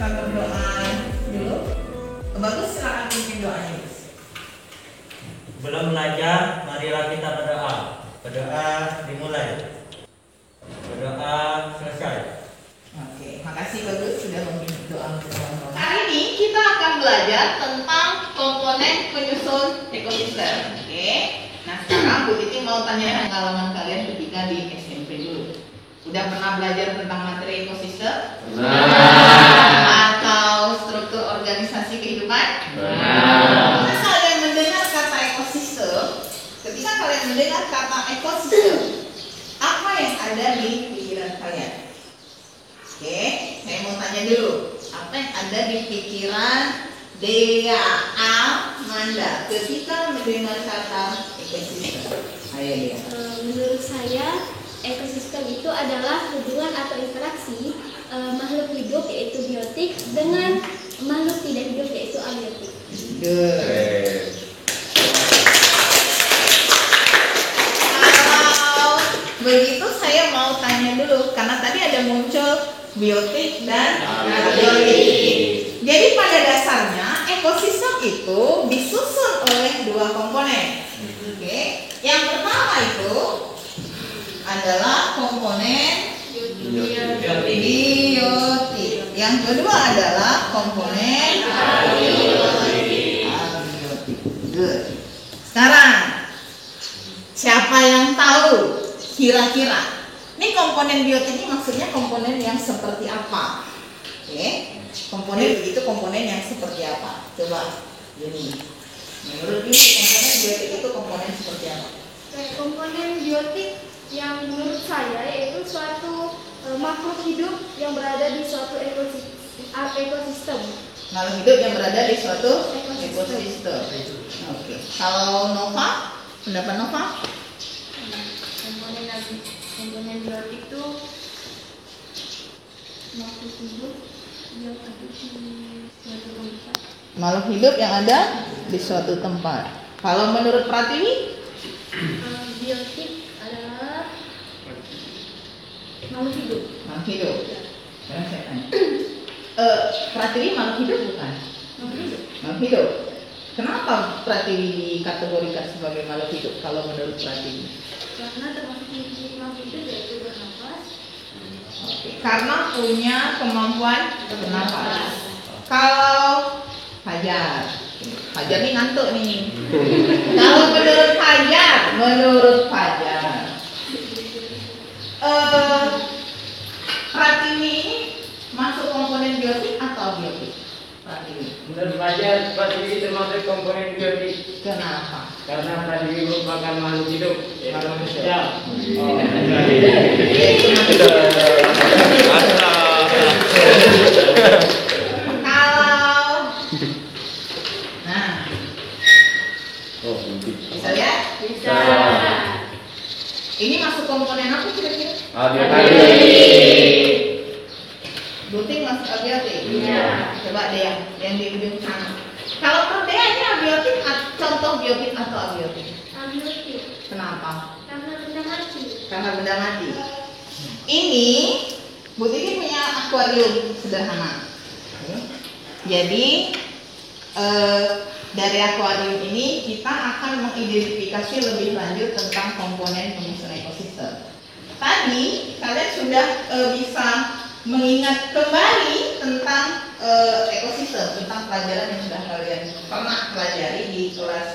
kita berdoa dulu. Bagus, silakan pimpin doanya. Belum belajar, marilah kita berdoa. Berdoa dimulai. Berdoa selesai. Oke, makasih Bagus sudah memimpin doa untuk teman-teman. Hari ini kita akan belajar tentang komponen penyusun ekosistem. Oke. Nah sekarang Bu Titi mau tanya pengalaman kalian ketika di SMP dulu. Udah pernah belajar tentang materi ekosistem? Atau struktur organisasi kehidupan? Ketika kalian mendengar kata ekosistem, apa yang ada di pikiran kalian? Oke, saya mau tanya dulu, apa yang ada di pikiran Dea Amanda ketika mendengar kata ekosistem? Ayo Dea. Menurut saya, ekosistem itu adalah hubungan atau interaksi makhluk hidup yaitu biotik dengan makhluk tidak hidup yaitu abiotik. Good. Kalau begitu saya mau tanya dulu, karena tadi ada muncul biotik dan abiotik. Jadi pada dasarnya ekosistem itu disusun oleh dua komponen. Oke, yang pertama itu adalah komponen biotik. Yang kedua adalah komponen abiotik. Good. Sekarang siapa yang tahu kira-kira ini komponen biotik ini maksudnya komponen yang seperti apa? Oke, komponen begitu komponen yang seperti apa? Coba Yuni. Menurut Yuni komponen biotik itu komponen seperti apa? Komponen biotik yang menurut saya yaitu suatu makhluk hidup yang berada di suatu ekosistem. Makhluk hidup yang berada di suatu ekosistem. Oke. Kalau Nova, pendapat Nova? Komponen biotik itu makhluk hidup yang ada di suatu tempat. Makhluk hidup yang ada di suatu tempat. Kalau menurut Pratiwi? Biotik adalah makhluk hidup. Makhluk hidup. Sekarang saya tanya. Pratiwi makhluk hidup bukan? Makhluk hidup. Makhluk hidup. Kenapa Pratiwi dikategorikan sebagai makhluk hidup kalau menurut Pratiwi? Karena termasuk ciri makhluk hidup yaitu bernafas. Oke. Karena punya kemampuan bernafas. Kalau Fajar ini ngantuk nih. Kalau menurut Fajar, Pratiwi ini masuk komponen biotik atau abiotik? Pratiwi. Menurut Fajar, Pratiwi termasuk komponen biotik. Kenapa? Karena Pratiwi merupakan makhluk hidup, makhluk sosial. Bisa lihat? Bisa. Ini masuk komponen apa kira-kira? Abiotik. Butik masuk abiotik? Iya. Coba deh yang di ujung sana. Kalau menurut Dea ini abiotik, contoh biotik atau abiotik? Abiotik. Kenapa? Karena benda mati. Karena benda mati. Ini Bu Titi punya akuarium sederhana. Jadi dari akuarium ini kita akan mengidentifikasi lebih lanjut tentang komponen penyusun ekosistem. Tadi kalian sudah bisa mengingat kembali tentang ekosistem, tentang pelajaran yang sudah kalian pernah pelajari di kelas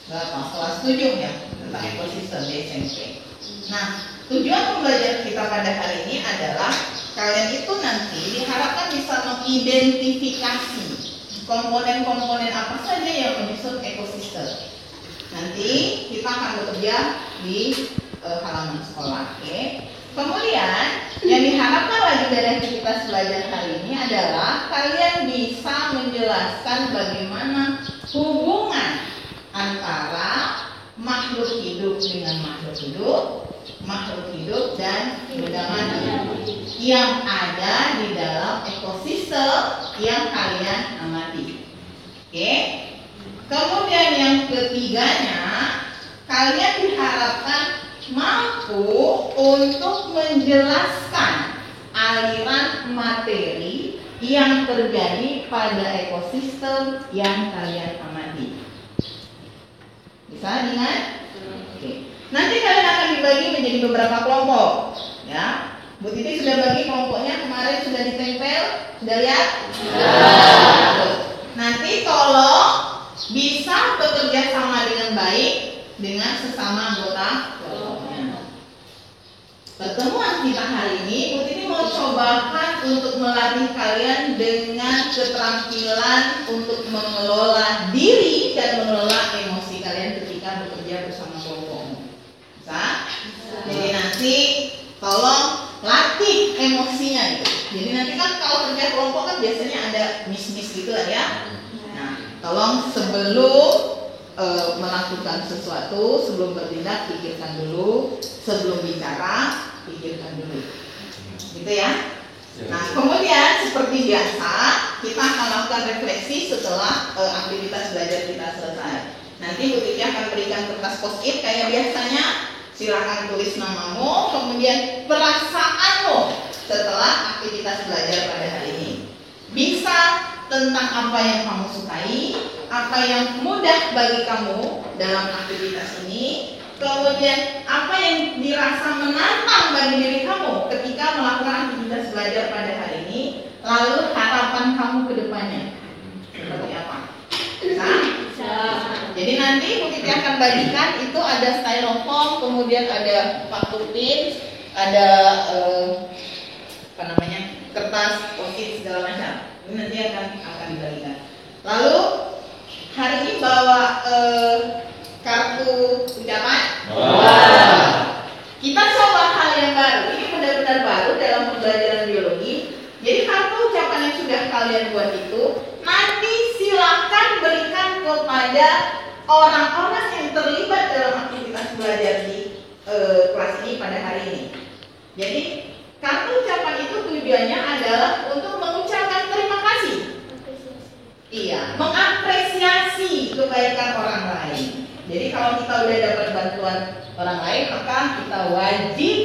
berapa? Kelas 7 ya, tentang ekosistem di SMP. Nah, tujuan pembelajaran kita pada hari ini adalah kalian itu nanti diharapkan bisa mengidentifikasi komponen-komponen apa saja yang menyusun ekosistem. Nanti kita akan bekerja di halaman sekolah. Oke. Kemudian yang diharapkan lagi dari aktivitas belajar hari ini adalah kalian bisa menjelaskan bagaimana hubungan antara makhluk hidup dengan makhluk hidup dan benda mati yang ada di dalam ekosistem yang kalian amati. Oke. Kemudian yang ketiganya, kalian diharapkan mampu untuk menjelaskan aliran materi yang terjadi pada ekosistem yang kalian amati. Bisa diingat? Oke. Nanti kalian akan dibagi menjadi beberapa kelompok, ya. Bu Titi sudah bagi kelompoknya kemarin, sudah ditempel, sudah lihat? Sudah. Nanti tolong bisa bekerja sama dengan baik dengan sesama anggota kelompoknya. Pertemuan kita hari ini, Bu Titi mau cobakan untuk melatih kalian dengan keterampilan untuk mengelola diri dan mengelola emosi kalian ketika bekerja bersama kelompokmu. Bisa? Jadi nanti tolong latih emosinya gitu. Jadi nanti kan kalau kerja kelompok kan biasanya ada miss-miss gitu lah ya. Nah, tolong sebelum melakukan sesuatu, sebelum bertindak pikirkan dulu, sebelum bicara pikirkan dulu. Gitu ya. Nah, kemudian seperti biasa kita akan lakukan refleksi setelah aktivitas belajar kita selesai. Nanti Bu Titi akan berikan kertas post-it kayak biasanya. Silakan tulis namamu, kemudian perasaanmu setelah aktivitas belajar pada hari ini. Bisa tentang apa yang kamu sukai, apa yang mudah bagi kamu dalam aktivitas ini, kemudian apa yang dirasa menantang bagi diri kamu ketika melakukan aktivitas belajar pada hari ini, lalu harapan kamu ke depannya seperti apa? Bisa? Jadi nanti Bu Titi akan bagikan itu ada styrofoam, kemudian ada paku pin, ada kertas, post-it segala macam. Ini nanti akan dibagikan. Lalu hari ini bawa kartu ucapan. Kita coba hal yang baru. Ini benar-benar baru dalam pembelajaran biologi. Jadi kartu ucapan yang sudah kalian buat itu nanti silakan berikan kepada orang-orang yang terlibat dalam aktivitas belajar di kelas ini pada hari ini. Jadi kartu ucapan itu tujuannya adalah untuk mengucapkan terima kasih. Iya, mengapresiasi kebaikan orang lain. Jadi kalau kita udah dapat bantuan orang lain, maka kita wajib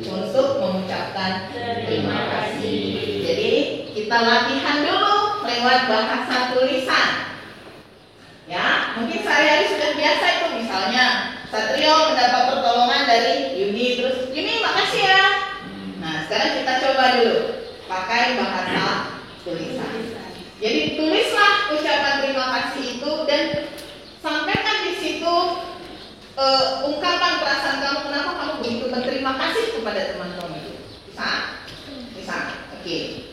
untuk mengucapkan terima kasih. Jadi kita latihan dulu lewat bahasa tulisan. Ya, mungkin sehari-hari sudah biasa itu, misalnya Satrio mendapat pertolongan dari Yuni, terus Yuni makasih ya. Nah, sekarang kita coba dulu pakai bahasa tulisan. Jadi tulislah ucapan terima kasih itu dan sampaikan di situ ungkapan perasaan kamu, kenapa kamu begitu berterima kasih kepada teman kamu itu. Bisa? Bisa. Oke.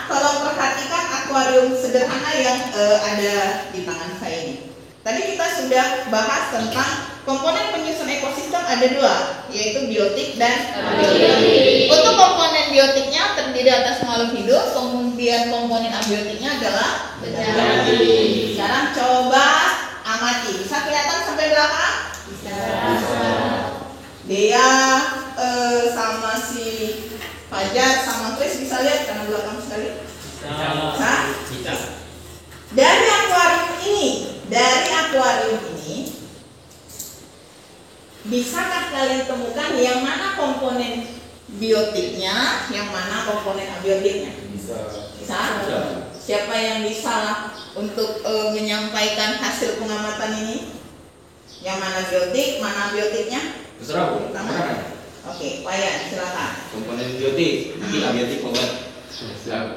Tolong perhatikan akuarium sederhana yang ada di tangan saya ini. Tadi kita sudah bahas tentang komponen penyusun ekosistem ada dua, yaitu biotik dan abiotik. Untuk komponen biotiknya terdiri atas makhluk hidup, kemudian komponen abiotiknya adalah benda. Sekarang coba amati, bisa kelihatan sampai belakang? Bisa. Dia sama si Fajar sama Chris bisa lihat karena belakang sekali? Bisa. Dari akuarium ini, bisakah kalian temukan yang mana komponen biotiknya, yang mana komponen abiotiknya? Bisa. Siapa yang bisa untuk menyampaikan hasil pengamatan ini? Yang mana biotik, mana abiotiknya? Terserah Bu. Oke, Wayan, silakan. Komponen biotik, abiotik pokoknya.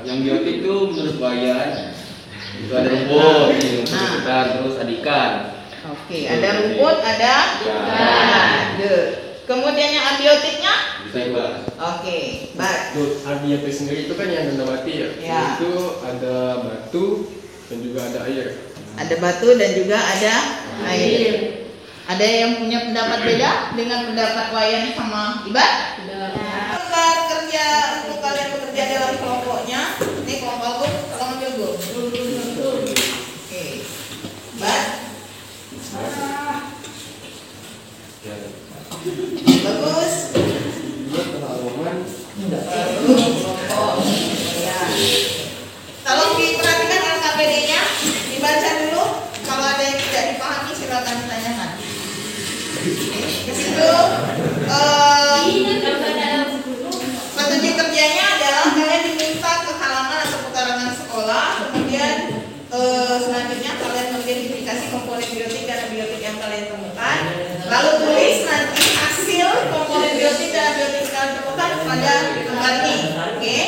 Yang biotik itu menurut Wayan itu ada rumput, sekitar, terus ada ikan. Oke, ada rumput, ada ikan. Kemudian yang abiotiknya? Bisa Iqbal. Oke, baik. Abiotik sendiri itu kan yang benda mati ya. Ya. Itu ada batu dan juga ada air. Ada batu dan juga ada air. Ada yang punya pendapat beda dengan pendapat Wayan sama Ibad? Untuk kerja, untuk kalian bekerja dalam kelompoknya, ini kelompok tolong ambil Bu. Oke, Ibad. Bagus. Ya. Tolong diperhatikan LKPD-nya, dibaca dulu. Kalau ada yang tidak dipahami silakan ditanyakan. Ke situ sudah kembali. Oke.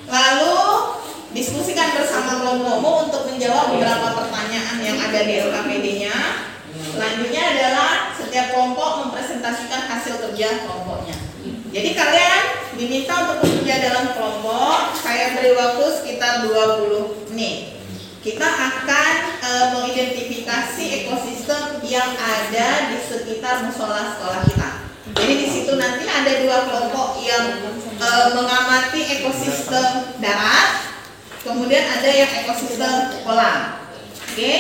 Lalu diskusikan bersama kelompokmu untuk menjawab beberapa pertanyaan yang ada di LKPD-nya. Selanjutnya adalah setiap kelompok mempresentasikan hasil kerja kelompoknya. Jadi kalian diminta untuk bekerja dalam kelompok. Saya beri waktu sekitar 20 menit. Kita akan mengidentifikasi ekosistem yang ada di sekitar musola sekolah kita. Jadi di situ nanti ada dua kelompok yang mengamati ekosistem darat, kemudian ada yang ekosistem kolam. Oke,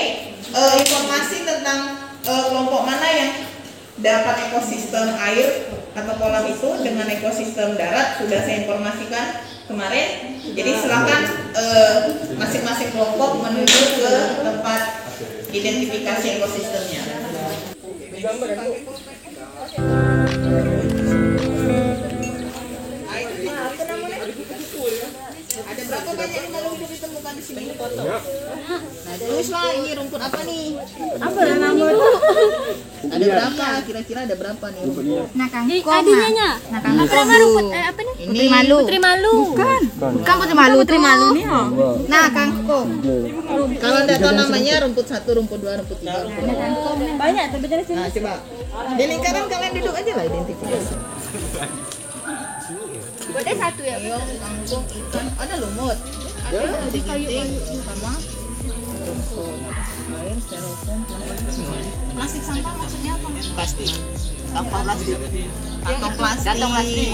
informasi tentang kelompok mana yang dapat ekosistem air atau kolam itu dengan ekosistem darat sudah saya informasikan kemarin. Jadi silakan masing-masing kelompok menuju ke tempat identifikasi ekosistemnya. Ada berapa banyak yang rumput ditemukan di sini? Nah, tulislah ini rumput apa nih? Apa namanya itu? Ada berapa? Kira-kira ada berapa nih rumput? Nah, kangkung. Adinanya. Nah, kangkung. Nama rumput apa nih? Ini Putri Malu. Bukan putri malu nih, oh. Nah, kangkung. kalau tidak tahu namanya rumput 1, rumput 2, rumput 3. Banyak tuh bener sih. Nah, coba. Di lingkaran kalian duduk aja lah identifikasi. Buatnya satu ya. Keong, kangkung, ikan, ada lumut. Ada ginting sama rumput. Air, styrofoam, plastik sampah maksudnya apa? Plastik. Sampah plastik. Kantong plastik. Kantong plastik.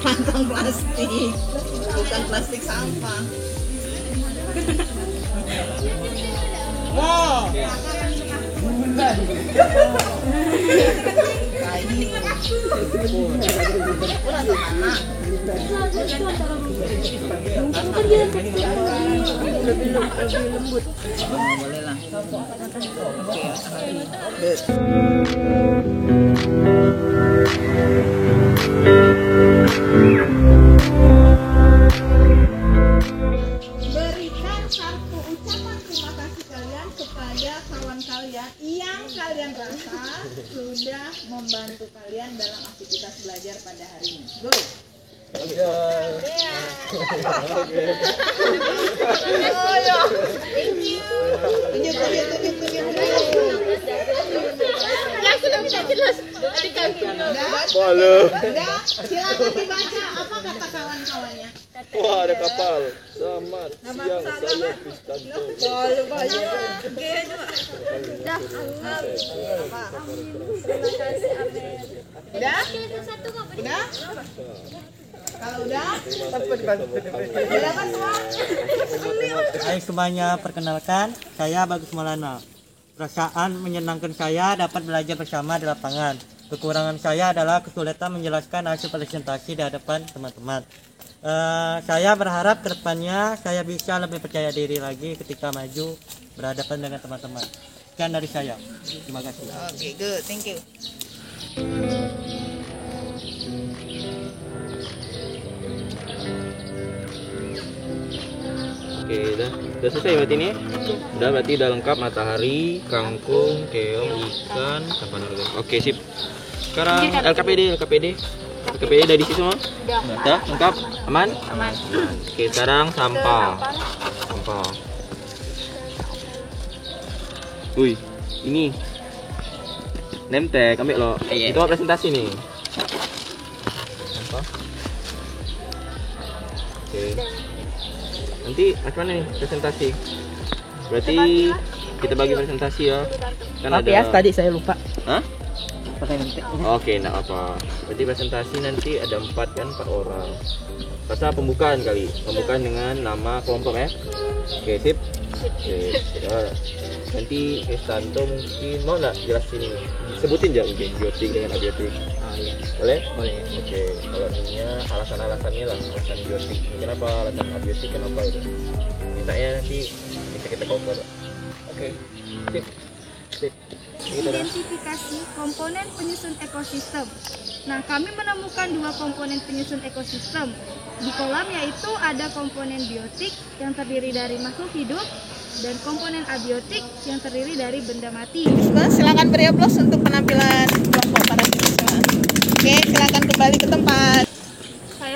Kantong plastik. Bukan plastik sampah. Wow. Kayu. Kurang sama. Lebih lembut. Boleh lah. Oke. Berikan kartu ucapan terima kasih kalian kepada kawan kalian yang kalian rasa sudah membantu kalian dalam aktivitas belajar pada hari ini. Go. Udah, silakan dibaca apa kata kawan-kawannya. Wah, ada kapal. Selamat siang, saya Kristanto. Udah? Udah? Kalau udah, silakan semua. Hai semuanya, perkenalkan, saya Bagus Maulana. Perasaan menyenangkan saya dapat belajar bersama di lapangan. Kekurangan saya adalah kesulitan menjelaskan hasil presentasi di hadapan teman-teman. Saya berharap kedepannya saya bisa lebih percaya diri lagi ketika maju berhadapan dengan teman-teman. Sekian dari saya. Terima kasih. Oke, good, thank you. Oke, udah selesai berarti ini. Udah berarti udah lengkap matahari, kangkung, keong, ikan, sampah organik. Oke, sip. Sekarang LKPD udah diisi semua? Udah lengkap? Aman? Aman. Oke, sekarang sampah. Wih, ini nemtek, ambil lo. Itu mau presentasi nih. Sampah. Oke. Nanti macam mana nih presentasi? Berarti kita bagi presentasi ya. Kan ada. tadi saya lupa. Hah? Pakai nanti. Oke, enggak apa. Berarti presentasi nanti ada 4 orang. Rasa pembukaan kali. Pembukaan dengan nama kelompok ya. Oke, sip. Oke, ya. Nanti Kristanto mungkin mau nggak jelasin ini? Sebutin aja mungkin biotik dengan abiotik. Iya. Boleh? Boleh. Oke, kalau ininya alasan-alasannya lah, alasan biotik. Kenapa alasan abiotik kenapa itu? Mintanya nanti bisa kita cover. Oke. Sip. Gitu dah. Identifikasi komponen penyusun ekosistem. Nah, kami menemukan 2 komponen penyusun ekosistem. Di kolam yaitu ada komponen biotik yang terdiri dari makhluk hidup dan komponen abiotik yang terdiri dari benda mati. Silakan beri aplaus untuk penampilan kelompok para siswa. Oke, silakan kembali ke tempat.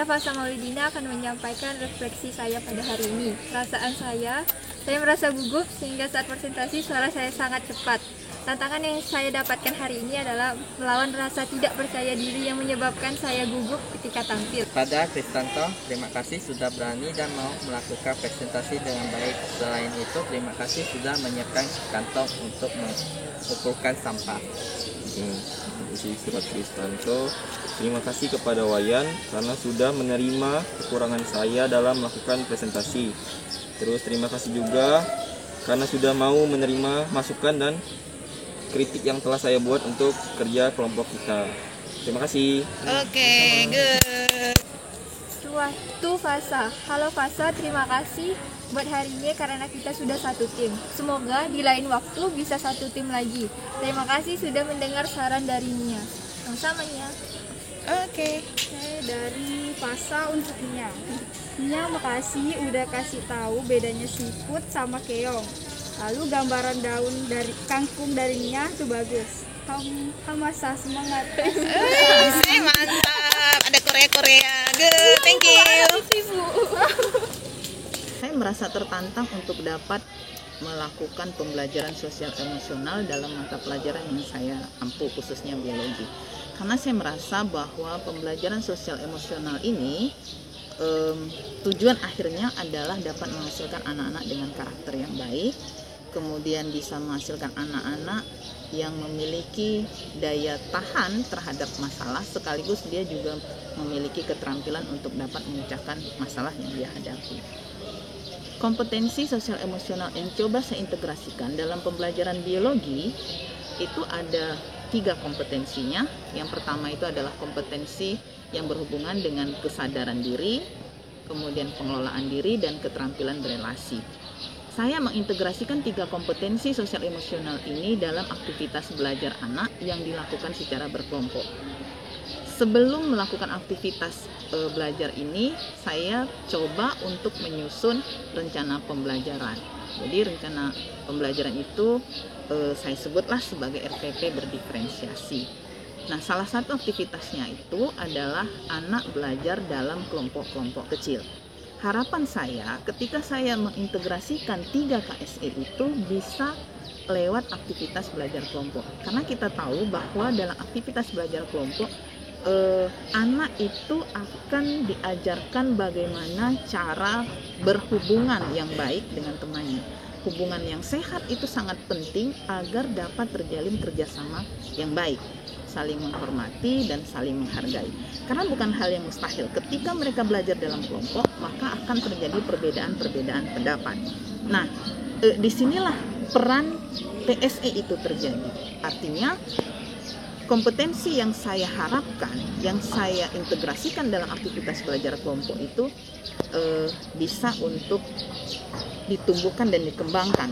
Saya Fasa Maulidina akan menyampaikan refleksi saya pada hari ini. Perasaan saya merasa gugup sehingga saat presentasi suara saya sangat cepat. Tantangan yang saya dapatkan hari ini adalah melawan rasa tidak percaya diri yang menyebabkan saya gugup ketika tampil. Pada Kristanto, terima kasih sudah berani dan mau melakukan presentasi dengan baik. Selain itu, terima kasih sudah menyiapkan kantong untuk mengumpulkan sampah. Sifat Kristanto, terima kasih kepada Wayan karena sudah menerima kekurangan saya dalam melakukan presentasi. Terus terima kasih juga karena sudah mau menerima masukan dan kritik yang telah saya buat untuk kerja kelompok kita. Terima kasih. Oke, good. Suatu Fasa. Halo Fasa, terima kasih buat hari ini karena kita sudah satu tim. Semoga di lain waktu bisa satu tim lagi. Terima kasih sudah mendengar saran dari Nia. Sama-sama Nia. Oke. Dari Fasa untuk Nia. Nia, makasih udah kasih tahu bedanya siput sama keong. Lalu gambaran daun dari kangkung dari Nia tuh bagus. Masa semangat. Mantap. Ada Korea. Good. Thank you. Saya merasa tertantang untuk dapat melakukan pembelajaran sosial emosional dalam mata pelajaran yang saya ampu, khususnya biologi. Karena saya merasa bahwa pembelajaran sosial emosional ini tujuan akhirnya adalah dapat menghasilkan anak-anak dengan karakter yang baik, kemudian bisa menghasilkan anak-anak yang memiliki daya tahan terhadap masalah, sekaligus dia juga memiliki keterampilan untuk dapat memecahkan masalah yang dia hadapi. Kompetensi sosial emosional yang coba saya integrasikan dalam pembelajaran biologi itu ada 3 kompetensinya. Yang pertama itu adalah kompetensi yang berhubungan dengan kesadaran diri, kemudian pengelolaan diri, dan keterampilan berelasi. Saya mengintegrasikan 3 kompetensi sosial emosional ini dalam aktivitas belajar anak yang dilakukan secara berkelompok. Sebelum melakukan aktivitas belajar ini, saya coba untuk menyusun rencana pembelajaran. Jadi rencana pembelajaran itu saya sebutlah sebagai RPP berdiferensiasi. Nah, salah satu aktivitasnya itu adalah anak belajar dalam kelompok-kelompok kecil. Harapan saya ketika saya mengintegrasikan 3 KSE itu bisa lewat aktivitas belajar kelompok. Karena kita tahu bahwa dalam aktivitas belajar kelompok anak itu akan diajarkan bagaimana cara berhubungan yang baik dengan temannya. Hubungan yang sehat itu sangat penting agar dapat terjalin kerjasama yang baik, saling menghormati dan saling menghargai. Karena bukan hal yang mustahil, ketika mereka belajar dalam kelompok maka akan terjadi perbedaan-perbedaan pendapat. Nah, disinilah peran TSE itu terjadi. Artinya kompetensi yang saya harapkan, yang saya integrasikan dalam aktivitas belajar kelompok itu bisa untuk ditumbuhkan dan dikembangkan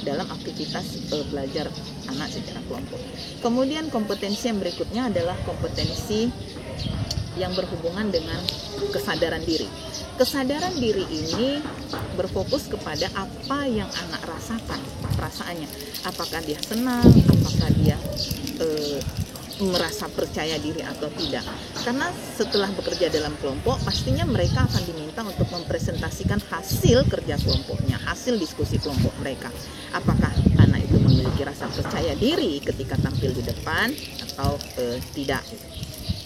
dalam aktivitas belajar anak secara kelompok. Kemudian kompetensi yang berikutnya adalah kompetensi yang berhubungan dengan kesadaran diri. Kesadaran diri ini berfokus kepada apa yang anak rasakan, perasaannya. Apakah dia senang, apakah dia merasa percaya diri atau tidak. Karena setelah bekerja dalam kelompok, pastinya mereka akan diminta untuk mempresentasikan hasil kerja kelompoknya, hasil diskusi kelompok mereka. Apakah anak itu memiliki rasa percaya diri ketika tampil di depan atau tidak.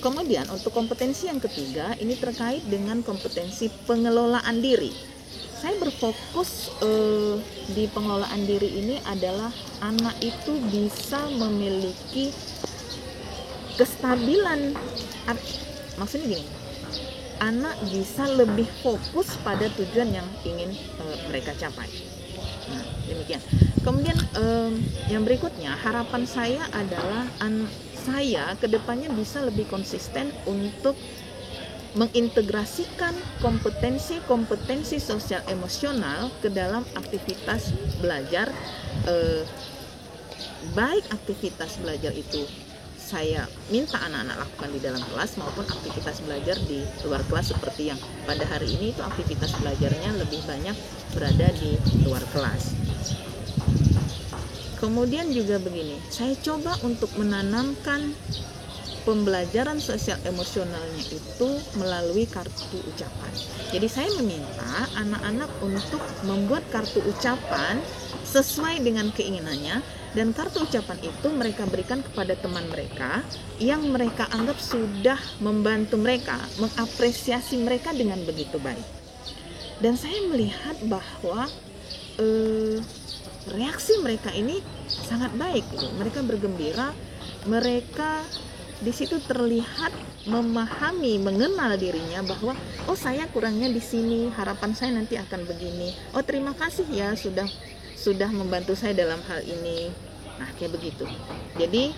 Kemudian untuk kompetensi yang ketiga, ini terkait dengan kompetensi pengelolaan diri. Saya berfokus di pengelolaan diri ini adalah anak itu bisa memiliki kestabilan, maksudnya gini, anak bisa lebih fokus pada tujuan yang ingin mereka capai. Nah, demikian. Kemudian yang berikutnya, harapan saya adalah saya kedepannya bisa lebih konsisten untuk mengintegrasikan kompetensi sosial emosional ke dalam aktivitas belajar, baik aktivitas belajar itu saya minta anak-anak lakukan di dalam kelas maupun aktivitas belajar di luar kelas, seperti yang pada hari ini itu aktivitas belajarnya lebih banyak berada di luar kelas. Kemudian juga begini, saya coba untuk menanamkan pembelajaran sosial emosionalnya itu melalui kartu ucapan. Jadi saya meminta anak-anak untuk membuat kartu ucapan sesuai dengan keinginannya, dan kartu ucapan itu mereka berikan kepada teman mereka yang mereka anggap sudah membantu mereka, mengapresiasi mereka dengan begitu baik. Dan saya melihat bahwa reaksi mereka ini sangat baik gitu. Mereka bergembira, mereka di situ terlihat memahami, mengenal dirinya bahwa oh saya kurangnya di sini, harapan saya nanti akan begini. Oh terima kasih ya sudah membantu saya dalam hal ini. Nah kayak begitu. Jadi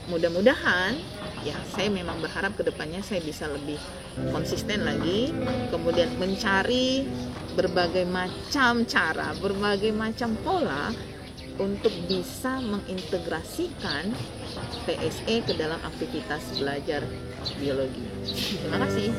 mudah-mudahan ya saya memang berharap kedepannya saya bisa lebih konsisten lagi, kemudian mencari berbagai macam cara, berbagai macam pola untuk bisa mengintegrasikan PSE ke dalam aktivitas belajar biologi. Terima kasih.